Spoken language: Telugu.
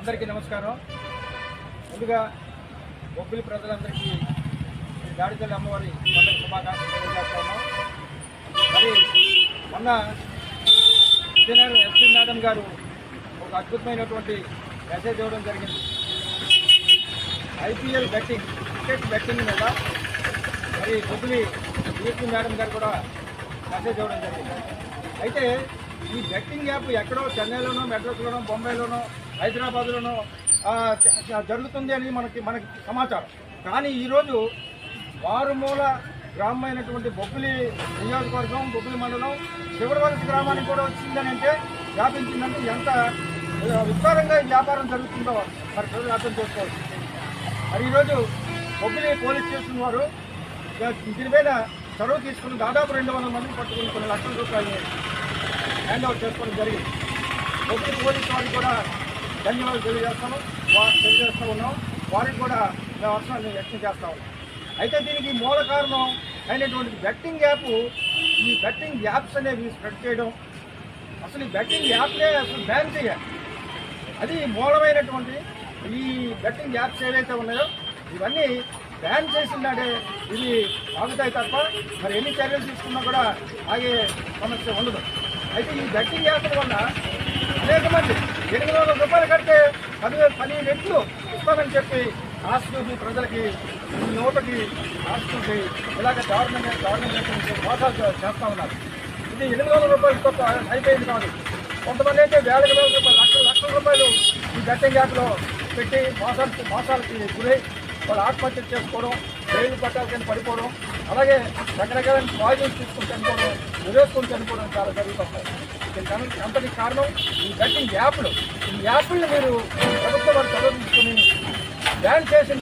అందరికీ నమస్కారం. ముందుగా బొబ్బిలి ప్రజలందరికీ గాడితల్లి అమ్మవారి పండుగ శుభాకాంక్షలు తెలియజేస్తున్నాం. మరి మొన్న ఎస్పీ మేడం గారు ఒక అద్భుతమైనటువంటి మెసేజ్ ఇవ్వడం జరిగింది. ఐపీఎల్ బెట్టింగ్, క్రికెట్ బెట్టింగ్ మీద మరి బొబ్బిలి ఎస్పీ మేడం గారు కూడా మెసేజ్ ఇవ్వడం జరిగింది. అయితే ఈ బెట్టింగ్ యాప్ ఎక్కడో చెన్నైలోనో, మెడ్రాస్లోనో, బొంబాయిలోనో, హైదరాబాద్లోనో జరుగుతుంది అని మనకి సమాచారం. కానీ ఈరోజు వారుమూల గ్రామమైనటువంటి బొబ్బిలి నియోజకవర్గం, బొబ్బిలి మండలం శివరవలస గ్రామానికి కూడా వచ్చిందని అంటే, వ్యాపించిందంటే ఎంత విస్తారంగా ఈ వ్యాపారం జరుగుతుందో మరి ప్రజలు అర్థం చేసుకోవచ్చు. మరి ఈరోజు బొబ్బిలి పోలీస్ స్టేషన్ వారు దీనిపైన చొరవ తీసుకుని దాదాపు 200 మందిని పట్టుకుని కొన్ని లక్షల రూపాయలు హ్యాండ్ ఓవర్ చేసుకోవడం జరిగింది. బొబ్బిలి పోలీసు వారికి కూడా ధన్యవాదాలు తెలియజేస్తూ ఉన్నాం. వారికి కూడా మేము అవసరాన్ని వ్యక్తం చేస్తా ఉన్నాం. అయితే దీనికి మూల కారణం అయినటువంటి బెట్టింగ్ యాప్, ఈ బెట్టింగ్ యాప్స్ అనేవి స్ప్రెడ్ చేయడం, అసలు ఈ బెట్టింగ్ యాప్లే అసలు బ్యాన్ చేయాలి. అది మూలమైనటువంటి ఈ బెట్టింగ్ యాప్స్ ఏవైతే ఉన్నాయో ఇవన్నీ బ్యాన్ చేసిందంటే ఇవి ఆగుతాయి తప్ప మరి ఎన్ని చర్యలు తీసుకున్నా కూడా ఆగే సమస్య ఉండదు. అయితే ఈ బెట్టింగ్ యాప్ల వల్ల అనేక మంది 800 రూపాయలు కడితే 10 రెట్లు ఇస్తామని చెప్పి ఆస్తులకి, ప్రజలకి, యువతకి ఆస్తులకి ఇలాగ గవర్నమెంట్ మోసాలు చేస్తూ ఉన్నారు. ఇది 800 రూపాయలు తప్ప అయిపోయింది కాదు. కొంతమంది అయితే వేల రూపాయలు, లక్షల రూపాయలు ఈ బెట్టింగ్ యాప్లో పెట్టి మోసాలకి గురై వాళ్ళు ఆత్మహత్య చేసుకోవడం, జైలు పట్టాలకి పడిపోవడం, అలాగే రకరకాల పాయిజన్స్ తీసుకుని చనిపోవడం, ఉరేసుకొని చనిపోవడం చాలా జరుగుతుంటాయి. దీనికి అంతటి కారణం ఈ బెట్టింగ్ యాప్లు. ఈ యాప్లను మీరు ప్రభుత్వం వారు చదువు తీసుకుని బ్యాన్ చేసిన